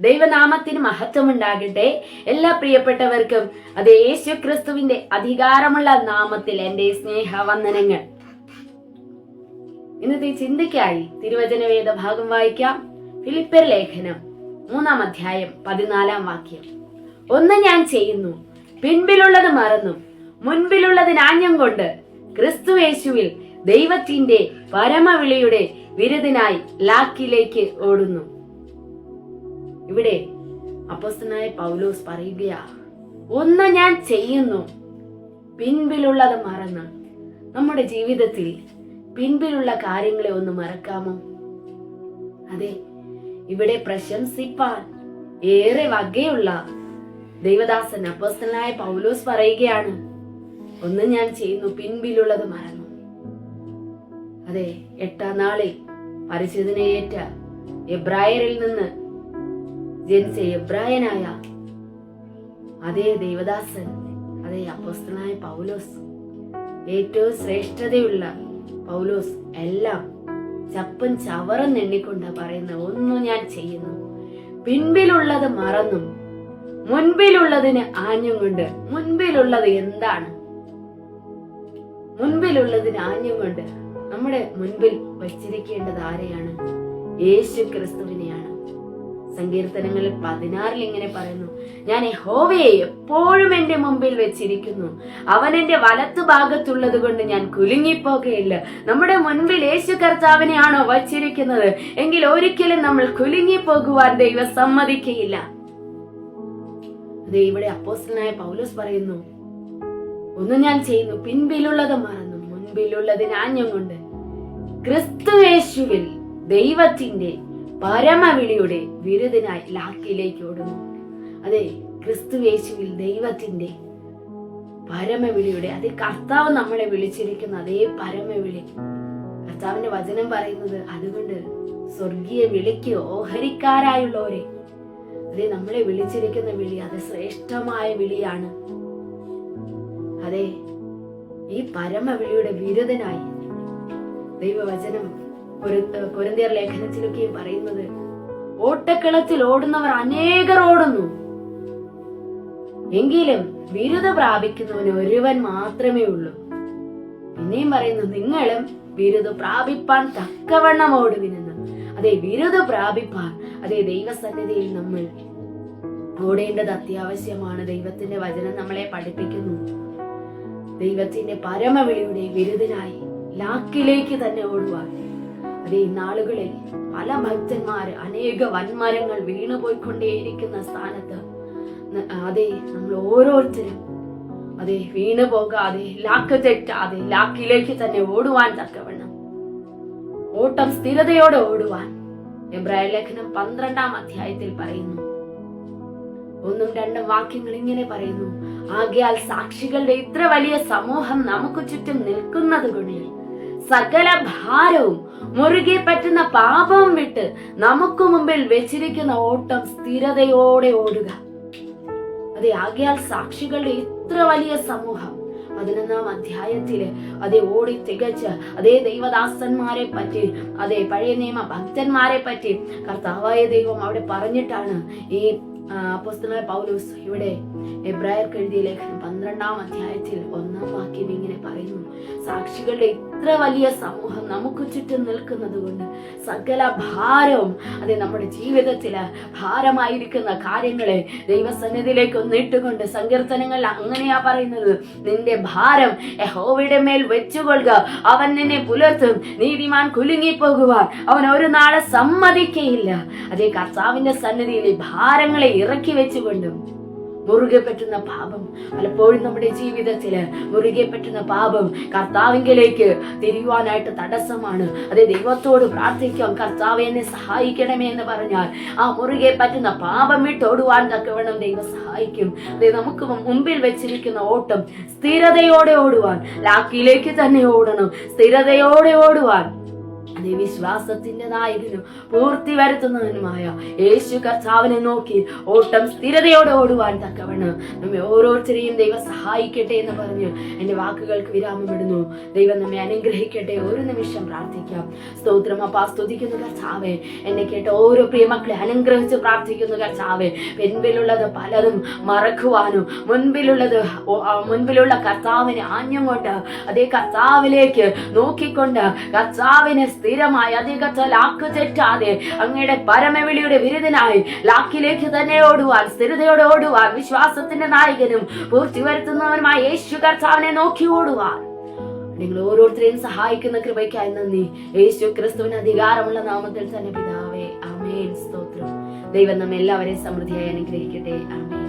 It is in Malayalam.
ദൈവനാമത്തിന് മഹത്വമുണ്ടാകട്ടെ. എല്ലാ പ്രിയപ്പെട്ടവർക്കും അതേ യേശു ക്രിസ്തുവിന്റെ അധികാരമുള്ള നാമത്തിൽ എന്റെ സ്നേഹവന്ദനങ്ങൾ. ഇന്നത്തെ ചിന്തയ്ക്കായി തിരുവചന വേദ ഭാഗം വായിക്കാം. ഫിലിപ്പിയർ ലേഖനം 3-ാം അധ്യായം 14-ാം വാക്യം. ഒന്ന് ഞാൻ ചെയ്യുന്നു, പിൻപിലുള്ളത് മറന്നും മുൻപിലുള്ളതിനാഞ്ഞം കൊണ്ട് ക്രിസ്തു യേശുവിൽ ദൈവത്തിന്റെ പരമവിളിയുടെ വിരുദിനായി ലാക്കിലേക്ക് ഓടുന്നു. ഇവിടെ അപ്പോസ്തലനായ പൗലോസ് പറയുകയാ, ഒന്ന് ഞാൻ ചെയ്യുന്നു, പിൻപിലുള്ളത് മറന്ന്. നമ്മുടെ ജീവിതത്തിൽ പിൻപിലുള്ള കാര്യങ്ങളെ ഒന്ന് മറക്കാമോ? അതെ, ഇവിടെ പ്രശംസിപ്പാൻ ഏറെ വകയുള്ള ദൈവദാസൻ അപ്പോസ്തലനായ പൗലോസ് പറയുകയാണ്, ഒന്ന് ഞാൻ ചെയ്യുന്നു, പിൻപിലുള്ളത് മറന്നു. അതെ, 8-ാം നാളിൽ പരിശുദ്ധനേറ്റ എബ്രായരിൽ നിന്ന് ജനിച്ച എബ്രായനായ അതേ ദൈവദാസൻ, അതേ അപ്പോസ്തലനായ പൗലോസ്, ഏറ്റവും ശ്രേഷ്ഠതയുള്ള പൗലോസ് എല്ലാം ചപ്പൻ ചവറം എണ്ണിക്കൊണ്ട് പറയുന്ന, ഒന്നു ഞാൻ ചെയ്യുന്നു, പിൻപിലുള്ളത് മറന്നും മുൻപിലുള്ളതിന് ആഞ്ഞും കൊണ്ട്. മുൻപിലുള്ളത് എന്താണ്? മുൻപിലുള്ളതിന് ആഞ്ഞും കൊണ്ട് നമ്മുടെ മുൻപിൽ വച്ചിരിക്കേണ്ടത് ആരെയാണ്? യേശു ക്രിസ്തുവിനെയാണ്. സങ്കീർത്തനങ്ങളിൽ 16 ഇങ്ങനെ പറയുന്നു, ഞാൻ യഹോവയെ എപ്പോഴും എന്റെ മുമ്പിൽ വെച്ചിരിക്കുന്നു, അവൻ എന്റെ വലത്തു ഭാഗത്തുള്ളത് കൊണ്ട് ഞാൻ കുലുങ്ങിപ്പോകയില്ല. നമ്മുടെ മുൻപിൽ യേശു കർത്താവിനെയാണോ വച്ചിരിക്കുന്നത് എങ്കിൽ ഒരിക്കലും നമ്മൾ കുലുങ്ങിപ്പോകുവാൻ ദൈവം സമ്മതിക്കയില്ല. അതെ, ഇവിടെ അപ്പോസ്തലനായ പൗലോസ് പറയുന്നു, ഒന്ന് ഞാൻ ചെയ്യുന്നു, പിൻപിലുള്ളത് മറന്നു മുൻപിലുള്ളതിന് ആഞ്ഞും കൊണ്ട് ക്രിസ്തു യേശുവിൽ ദൈവത്തിന്റെ പരമവിളിയുടെ വിരുദിനായി ലാക്കിലേക്ക് ഓടുന്നു. അതെ, ക്രിസ്തു യേശുവിൽ ദൈവത്തിന്റെ പരമവിളിയുടെ, അതേ കർത്താവ് നമ്മളെ വിളിച്ചിരിക്കുന്ന അതേ പരമവിളി. കർത്താവിന്റെ വചനം പറയുന്നത്, അതുകൊണ്ട് സ്വർഗീയ വിളിക്ക് ഓഹരിക്കാരായുള്ളവരെ, അതെ നമ്മളെ വിളിച്ചിരിക്കുന്ന വിളി അത് ശ്രേഷ്ഠമായ വിളിയാണ്. അതെ, ഈ പരമവിളിയുടെ വിരുദനായി ദൈവവചനം കൊരിന്ത്യർ ലേഖനത്തിലൊക്കെയും പറയുന്നത്, ഓട്ടക്കളത്തിൽ ഓടുന്നവർ അനേകർ ഓടുന്നു, എങ്കിലും ബിരുദ പ്രാപിക്കുന്നവന് ഒരുവൻ മാത്രമേ ഉള്ളൂ. പിന്നെയും പറയുന്നു, നിങ്ങളും ബിരുദ പ്രാപിപ്പാൻ തക്കവണ്ണം ഓടുവിനെന്ന്. അതെ, ബിരുദ പ്രാപിപ്പാൻ അതേ ദൈവസന്നിധിയിൽ നമ്മൾ ഓടേണ്ടത് അത്യാവശ്യമാണ്. ദൈവത്തിന്റെ വചനം നമ്മളെ പഠിപ്പിക്കുന്നു, ദൈവത്തിന്റെ പരമവിളിയുടെ വിരുദിനായി ലാക്കിലേക്ക് തന്നെ ഓടുവാൻ. അതേ, നാളുകളിൽ പല ഭക്തന്മാര് അനേക വൻമരങ്ങൾ വീണുപോയിക്കൊണ്ടേയിരിക്കുന്ന സ്ഥാനത്ത് അതെ നമ്മൾ ഓരോരുത്തരും അതെ വീണു പോകാതെ, ലാക്ക് തെറ്റാതെ ലാക്കിലേക്ക് തന്നെ ഓടുവാൻ തക്കവണ്ണം, ഓട്ടം സ്ഥിരതയോടെ ഓടുവാൻ എബ്രായ ലേഖനം 12-ാം അധ്യായത്തിൽ പറയുന്നു. 1-2 വാക്യങ്ങൾ ഇങ്ങനെ പറയുന്നു, ആകയാൽ സാക്ഷികളുടെ ഇത്ര വലിയ സമൂഹം നമുക്ക് ചുറ്റും നിൽക്കുന്നത് കൊണ്ട് സകല ഭാരവും മുറുകെ പറ്റുന്ന പാപവും വിട്ട് നമുക്ക് മുമ്പിൽ വെച്ചിരിക്കുന്ന ഓട്ടം സ്ഥിരതയോടെ ഓടുക. അതെ, ആകയാൽ സാക്ഷികളുടെ ഇത്ര വലിയ സമൂഹം 11-ാം അധ്യായത്തില് അതേ ഓടി തികച്ച് അതേ ദൈവദാസന്മാരെ പറ്റി, അതേ പഴയ നിയമ ഭക്തന്മാരെ പറ്റി കർത്താവായ ദൈവം അവിടെ പറഞ്ഞിട്ടാണ് ഈ അപ്പോസ്തലനായ പൗലോസ് ഇവിടെ എബ്രായർക്ക് എഴുതിയ ലേഖനം 12-ാം അധ്യായത്തിൽ 1-ാം വാക്യം ഇങ്ങനെ പറയുന്നു, സാക്ഷികളുടെ ഇത്ര വലിയ സമൂഹം നമുക്ക് ചുറ്റും നിൽക്കുന്നത് കൊണ്ട് സകല ഭാരവും, അതെ നമ്മുടെ ജീവിതത്തില് ഭാരമായിരിക്കുന്ന കാര്യങ്ങളെ ദൈവസന്നിധിയിലേക്ക് ഒന്നിട്ടുകൊണ്ട്, സങ്കീർത്തനങ്ങൾ അങ്ങനെയാ പറയുന്നത്, നിന്റെ ഭാരം യഹോവയുടെ മേൽ വെച്ചുകൊള്ളുക, അവൻ നിന്നെ പുലർത്തും, നീതിമാൻ കുലുങ്ങിപ്പോകുവാൻ അവൻ ഒരു നാളെ സമ്മതിക്കയില്ല. അതേ, കർത്താവിന്റെ സന്നിധിയിൽ ഭാരങ്ങളെ ഇറക്കി വെച്ചുകൊണ്ടും മുറുകെ പറ്റുന്ന പാപം, പലപ്പോഴും നമ്മുടെ ജീവിതത്തില് മുറുകെ പറ്റുന്ന പാപം കർത്താവിങ്കിലേക്ക് തിരിയുവാനായിട്ട് തടസ്സമാണ്. അതേ, ദൈവത്തോട് പ്രാർത്ഥിക്കാം, കർത്താവേ എന്നെ സഹായിക്കണമേ എന്ന് പറഞ്ഞാൽ ആ മുറുകെ പറ്റുന്ന പാപം വിട്ടോടുവാൻ തക്കവണ്ണം ദൈവം സഹായിക്കും. അതേ, നമുക്ക് മുമ്പിൽ വെച്ചിരിക്കുന്ന ഓട്ടം സ്ഥിരതയോടെ ഓടുവാൻ, ലാക്കിലേക്ക് തന്നെ ഓടണം, സ്ഥിരതയോടെ ഓടുവാൻ അതേ വിശ്വാസത്തിന്റെ നായകനും പൂർത്തി വരുത്തുന്നതിനുമായ യേശു കർത്താവിനെ നോക്കി ഓട്ടം സ്ഥിരതയോടെ ഓടുവാൻ തക്കവണ്ണം നമ്മെ ഓരോരുത്തരെയും ദൈവം സഹായിക്കട്ടെ എന്ന് പറഞ്ഞ് എന്റെ വാക്കുകൾക്ക് വിരാമമിടുന്നു. ദൈവം നമ്മെ അനുഗ്രഹിക്കട്ടെ. ഒരു നിമിഷം പ്രാർത്ഥിക്കാം. സ്തോത്രം അപ്പാ, സ്തുതിക്കുന്നു കർത്താവേ. എന്നെ കേട്ട ഓരോ പ്രിയമക്കളെ അനുഗ്രഹിച്ച് പ്രാർത്ഥിക്കുന്നു കർത്താവേ. പിൻപിലുള്ളത് പലതും മറക്കുവാനും മുൻപിലുള്ള കർത്താവിനെ ആഞ്ഞുകൊണ്ട് അതേ കർത്താവിലേക്ക് നോക്കിക്കൊണ്ട് കർത്താവിനെ സ്ഥിരമായി അതേ കർത്താവ് ലാക്ക് തെറ്റാതെ അങ്ങയുടെ പരമവിളിയുടെ വിരുദ്ധനായി ലാക്കിലേക്ക് തന്നെ ഓടുവാൻ, സ്ഥിരതയോടെ ഓടുവാൻ, വിശ്വാസത്തിന്റെ നായകനും പൂർത്തി വരുത്തുന്നവനുമായ യേശു കർത്താവിനെ നോക്കി ഓടുവാൻ നിങ്ങൾ ഓരോരുത്തരെയും സഹായിക്കുന്ന കൃപയ്ക്കായി നന്ദി. യേശു ക്രിസ്തുവിന് അധികാരമുള്ള നാമത്തിൽ തന്നെ പിതാവേ, ആമേൻ. സ്തോത്രം. ദൈവം നമ്മെ എല്ലാവരെയും സമൃദ്ധിയായി അനുഗ്രഹിക്കട്ടെ. ആമേൻ.